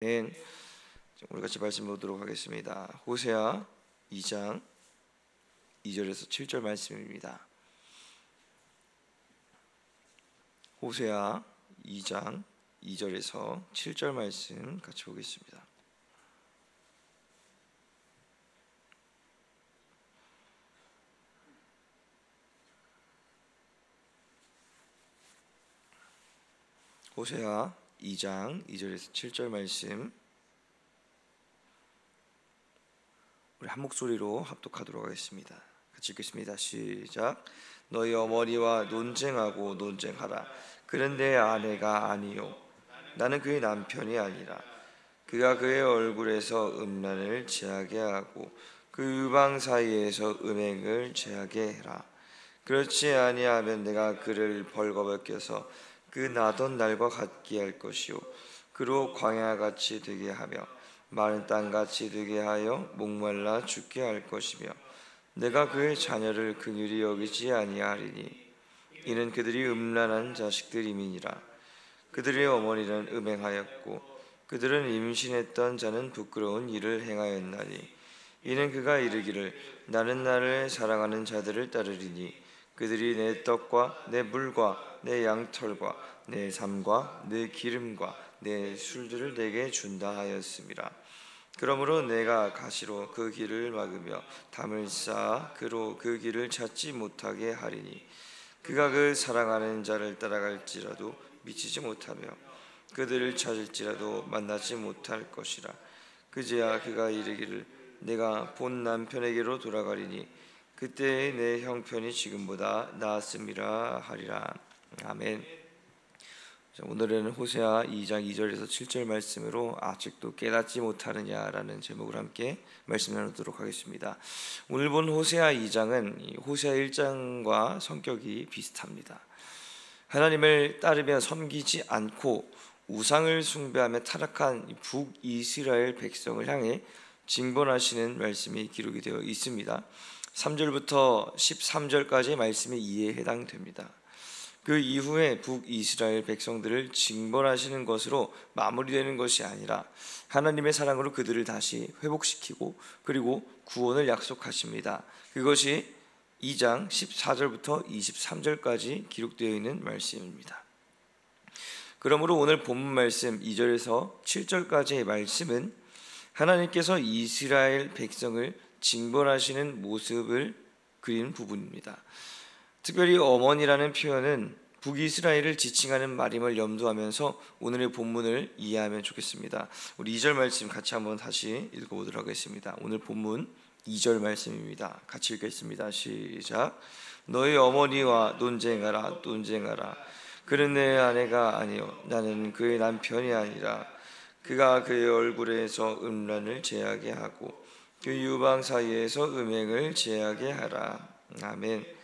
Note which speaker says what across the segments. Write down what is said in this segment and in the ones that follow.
Speaker 1: 우리 같이 말씀 보도록 하겠습니다. 호세아 2장 2절에서 7절 말씀입니다. 호세아 2장 2절에서 7절 말씀 같이 보겠습니다. 호세아 2장 2절에서 7절 말씀 우리 한 목소리로 합독하도록 하겠습니다. 같이 읽겠습니다. 시작. 너희 어머니와 논쟁하고 논쟁하라. 그는 내 아내가 아니요 나는 그의 남편이 아니라. 그가 그의 얼굴에서 음란을 제하게 하고 그 유방 사이에서 음행을 제하게 해라. 그렇지 아니하면 내가 그를 벌거벗겨서 그 나던 날과 같게 할 것이요 그로 광야같이 되게 하며 마른 땅같이 되게 하여 목말라 죽게 할 것이며 내가 그의 자녀를 긍휼히 여기지 아니하리니 이는 그들이 음란한 자식들임이니라. 그들의 어머니는 음행하였고 그들은 임신했던 자는 부끄러운 일을 행하였나니 이는 그가 이르기를 나는 나를 사랑하는 자들을 따르리니 그들이 내 떡과 내 물과 내 양털과 내 삶과 내 기름과 내 술들을 내게 준다 하였음이라. 그러므로 내가 가시로 그 길을 막으며 담을 쌓아 그로 그 길을 찾지 못하게 하리니 그가 그 사랑하는 자를 따라갈지라도 미치지 못하며 그들을 찾을지라도 만나지 못할 것이라. 그제야 그가 이르기를 내가 본 남편에게로 돌아가리니 그때의 내 형편이 지금보다 나았음이라 하리라. 아멘. 오늘은 호세아 2장 2절에서 7절 말씀으로 아직도 깨닫지 못하느냐라는 제목을 함께 말씀 나누도록 하겠습니다. 오늘 본 호세아 2장은 호세아 1장과 성격이 비슷합니다. 하나님을 따르며 섬기지 않고 우상을 숭배하며 타락한 북이스라엘 백성을 향해 징벌하시는 말씀이 기록이 되어 있습니다. 3절부터 13절까지의 말씀이 이에 해당됩니다. 그 이후에 북이스라엘 백성들을 징벌하시는 것으로 마무리되는 것이 아니라 하나님의 사랑으로 그들을 다시 회복시키고 그리고 구원을 약속하십니다. 그것이 2장 14절부터 23절까지 기록되어 있는 말씀입니다. 그러므로 오늘 본문 말씀 2절에서 7절까지의 말씀은 하나님께서 이스라엘 백성을 징벌하시는 모습을 그린 부분입니다. 특별히 어머니라는 표현은 북이스라엘을 지칭하는 말임을 염두하면서 오늘의 본문을 이해하면 좋겠습니다. 우리 2절 말씀 같이 한번 다시 읽어보도록 하겠습니다. 오늘 본문 2절 말씀입니다. 같이 읽겠습니다. 시작. 너희 어머니와 논쟁하라 논쟁하라. 그는 내 아내가 아니요 나는 그의 남편이 아니라. 그가 그의 얼굴에서 음란을 제하게 하고 그 유방 사이에서 음행을 제하게 하라. 아멘.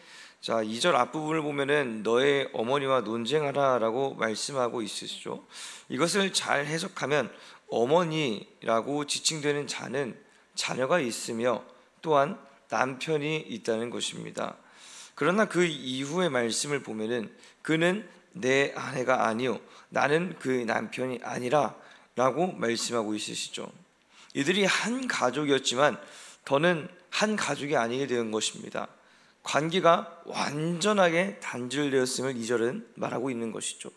Speaker 1: 자, 2절 앞부분을 보면은 너의 어머니와 논쟁하라 라고 말씀하고 있으시죠. 이것을 잘 해석하면 어머니라고 지칭되는 자는 자녀가 있으며 또한 남편이 있다는 것입니다. 그러나 그 이후의 말씀을 보면은 그는 내 아내가 아니요 나는 그의 남편이 아니라 라고 말씀하고 있으시죠. 이들이 한 가족이었지만 더는 한 가족이 아니게 된 것입니다. 관계가 완전하게 단절되었음을 2절은 말하고 있는 것이죠.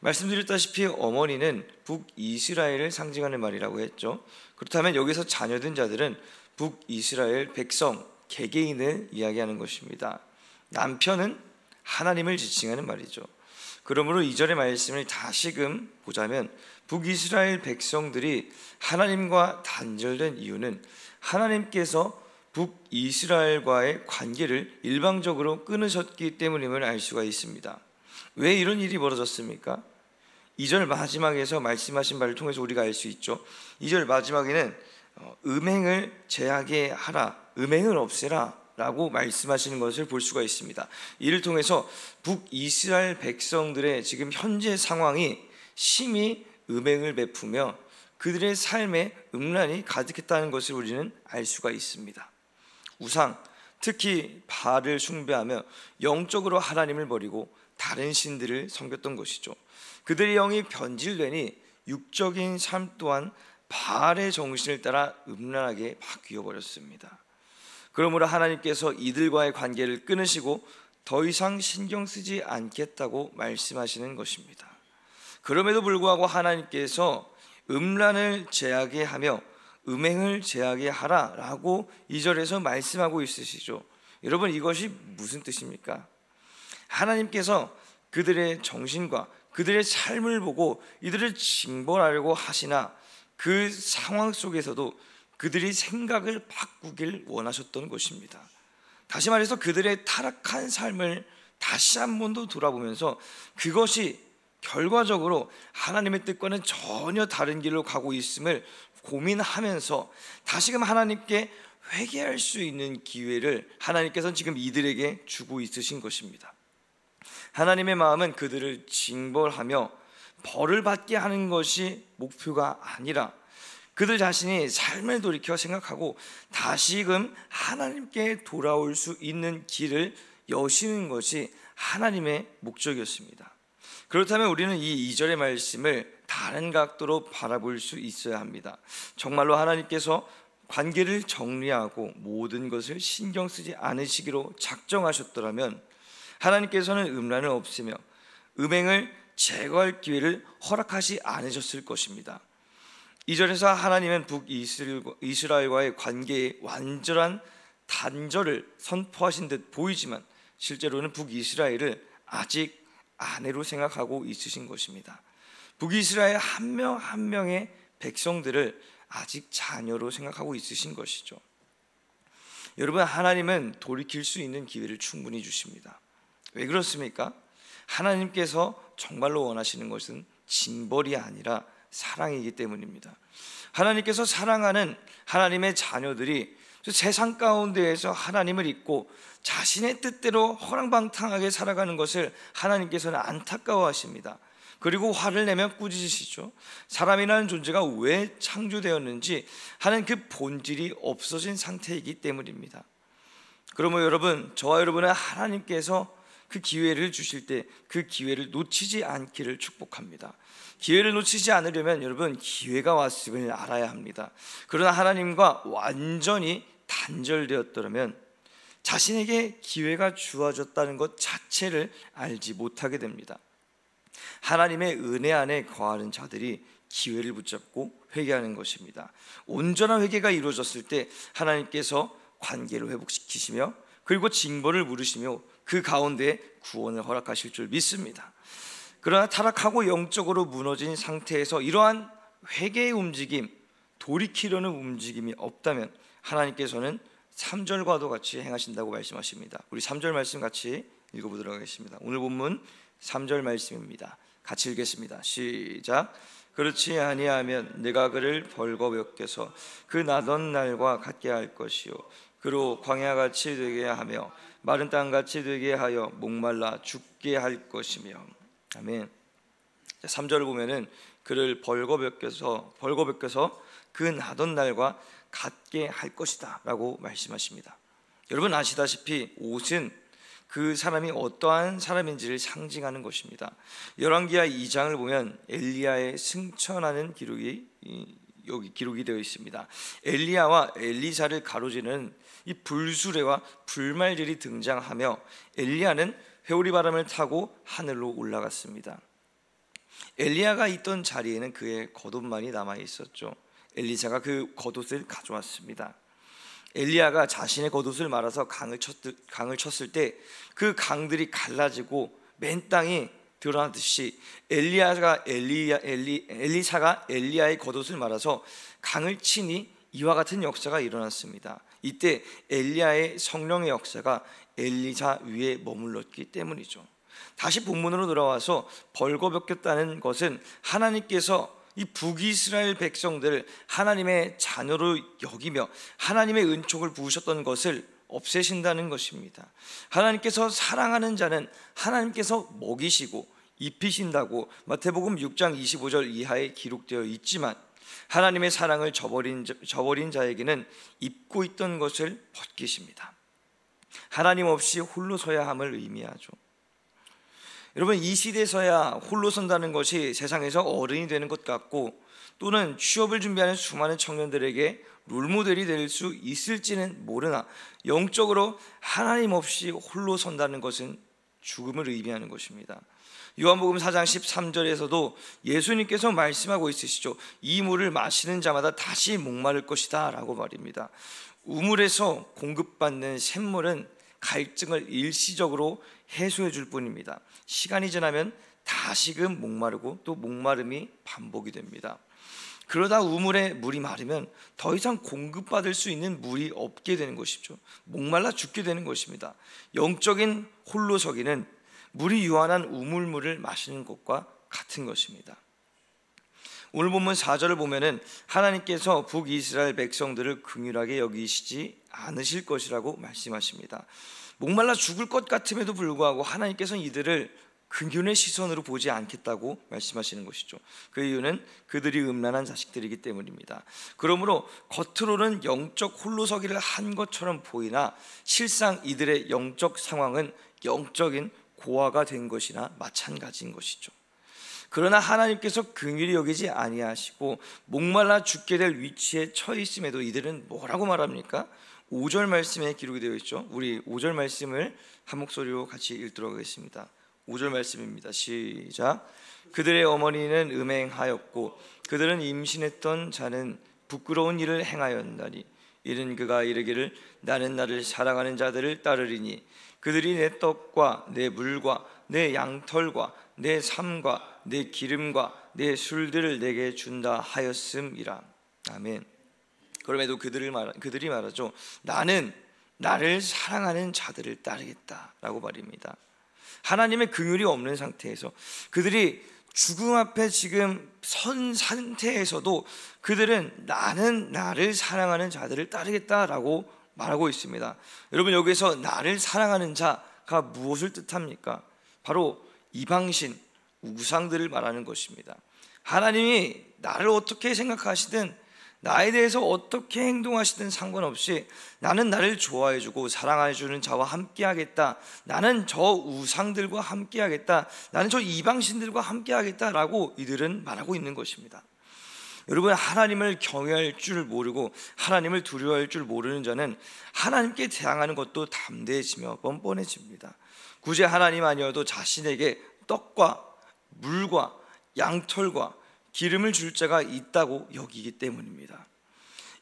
Speaker 1: 말씀드렸다시피 어머니는 북이스라엘을 상징하는 말이라고 했죠. 그렇다면 여기서 자녀된 자들은 북이스라엘 백성, 개개인을 이야기하는 것입니다. 남편은 하나님을 지칭하는 말이죠. 그러므로 2절의 말씀을 다시금 보자면 북이스라엘 백성들이 하나님과 단절된 이유는 하나님께서 북이스라엘과의 관계를 일방적으로 끊으셨기 때문임을 알 수가 있습니다. 왜 이런 일이 벌어졌습니까? 2절 마지막에서 말씀하신 바를 통해서 우리가 알 수 있죠. 2절 마지막에는 음행을 제하게 하라, 음행을 없애라 라고 말씀하시는 것을 볼 수가 있습니다. 이를 통해서 북이스라엘 백성들의 지금 현재 상황이 심히 음행을 베푸며 그들의 삶에 음란이 가득했다는 것을 우리는 알 수가 있습니다. 우상, 특히 바알을 숭배하며 영적으로 하나님을 버리고 다른 신들을 섬겼던 것이죠. 그들의 영이 변질되니 육적인 삶 또한 바알의 정신을 따라 음란하게 바뀌어 버렸습니다. 그러므로 하나님께서 이들과의 관계를 끊으시고 더 이상 신경 쓰지 않겠다고 말씀하시는 것입니다. 그럼에도 불구하고 하나님께서 음란을 제하게 하며 음행을 제하게 하라라고 2절에서 말씀하고 있으시죠. 여러분, 이것이 무슨 뜻입니까? 하나님께서 그들의 정신과 그들의 삶을 보고 이들을 징벌하려고 하시나 그 상황 속에서도 그들이 생각을 바꾸길 원하셨던 것입니다. 다시 말해서 그들의 타락한 삶을 다시 한 번 더 돌아보면서 그것이 결과적으로 하나님의 뜻과는 전혀 다른 길로 가고 있음을 고민하면서 다시금 하나님께 회개할 수 있는 기회를 하나님께서는 지금 이들에게 주고 있으신 것입니다. 하나님의 마음은 그들을 징벌하며 벌을 받게 하는 것이 목표가 아니라 그들 자신이 삶을 돌이켜 생각하고 다시금 하나님께 돌아올 수 있는 길을 여시는 것이 하나님의 목적이었습니다. 그렇다면 우리는 이 2절의 말씀을 다른 각도로 바라볼 수 있어야 합니다. 정말로 하나님께서 관계를 정리하고 모든 것을 신경 쓰지 않으시기로 작정하셨더라면 하나님께서는 음란을 없애며 음행을 제거할 기회를 허락하지 않으셨을 것입니다. 2절에서 하나님은 북이스라엘과의 관계에 완전한 단절을 선포하신 듯 보이지만 실제로는 북이스라엘을 아직 아내로 생각하고 있으신 것입니다. 북이스라엘 한 명 한 명의 백성들을 아직 자녀로 생각하고 있으신 것이죠. 여러분, 하나님은 돌이킬 수 있는 기회를 충분히 주십니다. 왜 그렇습니까? 하나님께서 정말로 원하시는 것은 징벌이 아니라 사랑이기 때문입니다. 하나님께서 사랑하는 하나님의 자녀들이 세상 가운데에서 하나님을 잊고 자신의 뜻대로 허랑방탕하게 살아가는 것을 하나님께서는 안타까워하십니다. 그리고 화를 내며 꾸짖으시죠. 사람이라는 존재가 왜 창조되었는지 하는 그 본질이 없어진 상태이기 때문입니다. 그러므로 여러분, 저와 여러분은 하나님께서 그 기회를 주실 때 그 기회를 놓치지 않기를 축복합니다. 기회를 놓치지 않으려면 여러분, 기회가 왔음을 알아야 합니다. 그러나 하나님과 완전히 단절되었더라면 자신에게 기회가 주어졌다는 것 자체를 알지 못하게 됩니다. 하나님의 은혜 안에 거하는 자들이 기회를 붙잡고 회개하는 것입니다. 온전한 회개가 이루어졌을 때 하나님께서 관계를 회복시키시며 그리고 징벌을 물으시며 그 가운데 구원을 허락하실 줄 믿습니다. 그러나 타락하고 영적으로 무너진 상태에서 이러한 회개의 움직임, 돌이키려는 움직임이 없다면 하나님께서는 3절과도 같이 행하신다고 말씀하십니다. 우리 3절 말씀 같이 읽어보도록 하겠습니다. 오늘 본문 3절 말씀입니다. 같이 읽겠습니다. 시작. 그렇지 아니하면 내가 그를 벌거벗겨서 그 나던 날과 같게 할 것이요 그로 광야같이 되게 하며 마른 땅같이 되게 하여 목말라 죽게 할 것이며. 아멘. 3절을 보면은 그를 벌거벗겨서 그 나던 날과 같게 할 것이다 라고 말씀하십니다. 여러분 아시다시피 옷은 그 사람이 어떠한 사람인지를 상징하는 것입니다. 열왕기하 2장을 보면 엘리야의 승천하는 기록이 여기 기록이 되어 있습니다. 엘리야와 엘리사를 가로지르는 이 불수레와 불말들이 등장하며 엘리야는 회오리 바람을 타고 하늘로 올라갔습니다. 엘리야가 있던 자리에는 그의 겉옷만이 남아 있었죠. 엘리사가 그 겉옷을 가져왔습니다. 엘리야가 자신의 겉옷을 말아서 강을 쳤을 때 그 강들이 갈라지고 맨 땅이 드러나듯이 엘리사가 엘리야의 겉옷을 말아서 강을 치니 이와 같은 역사가 일어났습니다. 이때 엘리야의 성령의 역사가 엘리사 위에 머물렀기 때문이죠. 다시 본문으로 돌아와서 벌거벗겼다는 것은 하나님께서 이 북이스라엘 백성들을 하나님의 자녀로 여기며 하나님의 은총을 부으셨던 것을 없애신다는 것입니다. 하나님께서 사랑하는 자는 하나님께서 먹이시고 입히신다고 마태복음 6장 25절 이하에 기록되어 있지만 하나님의 사랑을 저버린 자에게는 입고 있던 것을 벗기십니다. 하나님 없이 홀로 서야 함을 의미하죠. 여러분, 이 시대에서야 홀로 선다는 것이 세상에서 어른이 되는 것 같고, 또는 취업을 준비하는 수많은 청년들에게 롤모델이 될 수 있을지는 모르나, 영적으로 하나님 없이 홀로 선다는 것은 죽음을 의미하는 것입니다. 요한복음 4장 13절에서도 예수님께서 말씀하고 있으시죠. 이 물을 마시는 자마다 다시 목마를 것이다 라고 말입니다. 우물에서 공급받는 샘물은 갈증을 일시적으로 해소해 줄 뿐입니다. 시간이 지나면 다시금 목마르고 또 목마름이 반복이 됩니다. 그러다 우물에 물이 마르면 더 이상 공급받을 수 있는 물이 없게 되는 것이죠. 목말라 죽게 되는 것입니다. 영적인 홀로서기는 물이 유한한 우물물을 마시는 것과 같은 것입니다. 오늘 본문 4절을 보면은 하나님께서 북이스라엘 백성들을 긍휼하게 여기시지 않으실 것이라고 말씀하십니다. 목말라 죽을 것 같음에도 불구하고 하나님께서는 이들을 긍휼의 시선으로 보지 않겠다고 말씀하시는 것이죠. 그 이유는 그들이 음란한 자식들이기 때문입니다. 그러므로 겉으로는 영적 홀로서기를 한 것처럼 보이나 실상 이들의 영적 상황은 영적인 고아가 된 것이나 마찬가지인 것이죠. 그러나 하나님께서 긍휼히 여기지 아니하시고 목말라 죽게 될 위치에 처해 있음에도 이들은 뭐라고 말합니까? 5절 말씀에 기록이 되어 있죠. 우리 5절 말씀을 한 목소리로 같이 읽도록 하겠습니다. 5절 말씀입니다. 시작. 그들의 어머니는 음행하였고 그들은 임신했던 자는 부끄러운 일을 행하였나니 이는 그가 이르기를 나는 나를 사랑하는 자들을 따르리니 그들이 내 떡과 내 물과 내 양털과 내 삶과 내 기름과 내 술들을 내게 준다 하였음이라. 아멘. 그럼에도 그들이 말하죠. 나는 나를 사랑하는 자들을 따르겠다라고 말입니다. 하나님의 긍휼이 없는 상태에서 그들이 죽음 앞에 지금 선 상태에서도 그들은 나는 나를 사랑하는 자들을 따르겠다라고 말하고 있습니다. 여러분, 여기서 나를 사랑하는 자가 무엇을 뜻합니까? 바로 이방신, 우상들을 말하는 것입니다. 하나님이 나를 어떻게 생각하시든 나에 대해서 어떻게 행동하시든 상관없이 나는 나를 좋아해주고 사랑해주는 자와 함께하겠다, 나는 저 우상들과 함께하겠다, 나는 저 이방신들과 함께하겠다라고 이들은 말하고 있는 것입니다. 여러분, 하나님을 경외할 줄 모르고 하나님을 두려워할 줄 모르는 자는 하나님께 대항하는 것도 담대해지며 뻔뻔해집니다. 굳이 하나님 아니어도 자신에게 떡과 물과 양털과 기름을 줄 자가 있다고 여기기 때문입니다.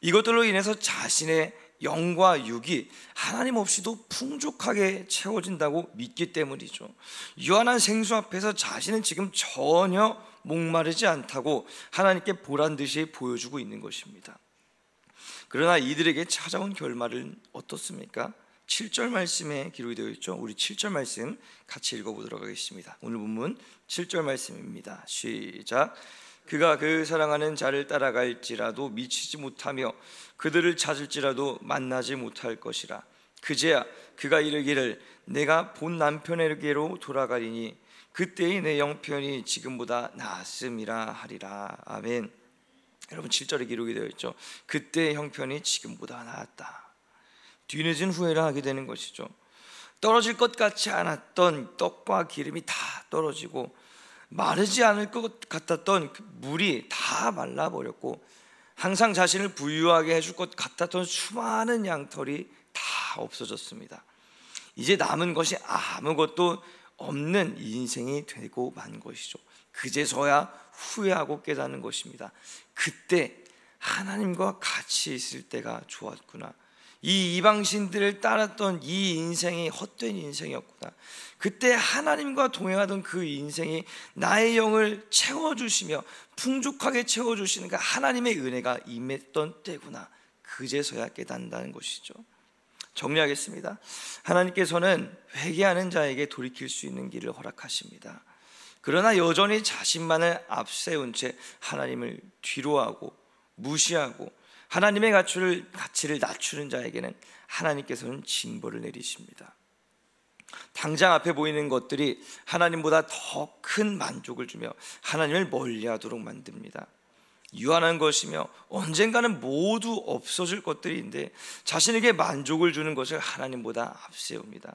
Speaker 1: 이것들로 인해서 자신의 영과 육이 하나님 없이도 풍족하게 채워진다고 믿기 때문이죠. 유한한 생수 앞에서 자신은 지금 전혀 목마르지 않다고 하나님께 보란듯이 보여주고 있는 것입니다. 그러나 이들에게 찾아온 결말은 어떻습니까? 7절 말씀에 기록이 되어 있죠. 우리 7절 말씀 같이 읽어보도록 하겠습니다. 오늘 본문 7절 말씀입니다. 시작. 그가 그 사랑하는 자를 따라갈지라도 미치지 못하며 그들을 찾을지라도 만나지 못할 것이라. 그제야 그가 이르기를 내가 본 남편에게로 돌아가리니 그때의 내 형편이 지금보다 나았음이라 하리라. 아멘. 여러분, 7절에 기록이 되어 있죠. 그때의 형편이 지금보다 나았다. 뒤늦은 후회를 하게 되는 것이죠. 떨어질 것 같지 않았던 떡과 기름이 다 떨어지고 마르지 않을 것 같았던 물이 다 말라버렸고 항상 자신을 부유하게 해줄 것 같았던 수많은 양털이 다 없어졌습니다. 이제 남은 것이 아무것도 없는 인생이 되고 만 것이죠. 그제서야 후회하고 깨닫는 것입니다. 그때 하나님과 같이 있을 때가 좋았구나. 이 이방신들을 따랐던 이 인생이 헛된 인생이었구나. 그때 하나님과 동행하던 그 인생이 나의 영을 채워주시며 풍족하게 채워주시는 그 하나님의 은혜가 임했던 때구나. 그제서야 깨닫는다는 것이죠. 정리하겠습니다. 하나님께서는 회개하는 자에게 돌이킬 수 있는 길을 허락하십니다. 그러나 여전히 자신만을 앞세운 채 하나님을 뒤로하고 무시하고 하나님의 가치를 낮추는 자에게는 하나님께서는 징벌을 내리십니다. 당장 앞에 보이는 것들이 하나님보다 더 큰 만족을 주며 하나님을 멀리하도록 만듭니다. 유한한 것이며 언젠가는 모두 없어질 것들인데 자신에게 만족을 주는 것을 하나님보다 앞세웁니다.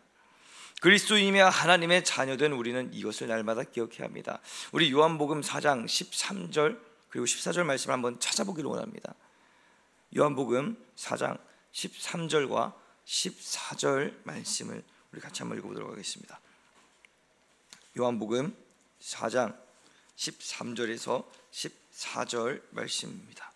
Speaker 1: 그리스도인이며 하나님의 자녀된 우리는 이것을 날마다 기억해야 합니다. 우리 요한복음 4장 13절 그리고 14절 말씀을 한번 찾아보기를 원합니다. 요한복음 4장 13절과 14절 말씀을 우리 같이 한번 읽어보도록 하겠습니다. 요한복음 4장 13절에서 14절 말씀입니다.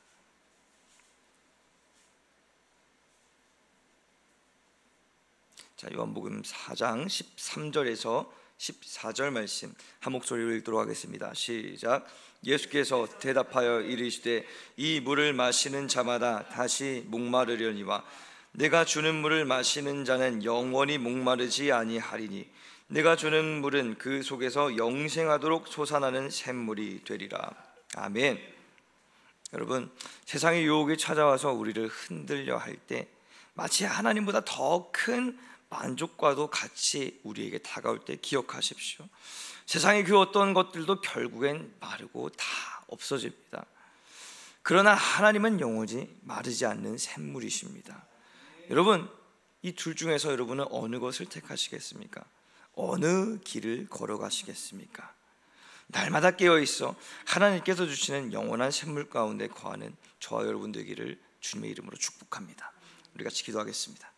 Speaker 1: 자, 요한복음 4장 13절에서 14절 말씀 한 목소리로 읽도록 하겠습니다. 시작. 예수께서 대답하여 이르시되 이 물을 마시는 자마다 다시 목마르려니와 내가 주는 물을 마시는 자는 영원히 목마르지 아니하리니 내가 주는 물은 그 속에서 영생하도록 솟아나는 샘물이 되리라. 아멘. 여러분, 세상의 유혹이 찾아와서 우리를 흔들려 할 때 마치 하나님보다 더 큰 만족과도 같이 우리에게 다가올 때 기억하십시오. 세상의 그 어떤 것들도 결국엔 마르고 다 없어집니다. 그러나 하나님은 영원히 마르지 않는 샘물이십니다. 여러분, 이 둘 중에서 여러분은 어느 것을 택하시겠습니까? 어느 길을 걸어가시겠습니까? 날마다 깨어있어 하나님께서 주시는 영원한 샘물 가운데 거하는 저와 여러분 되기를 주님의 이름으로 축복합니다. 우리 같이 기도하겠습니다.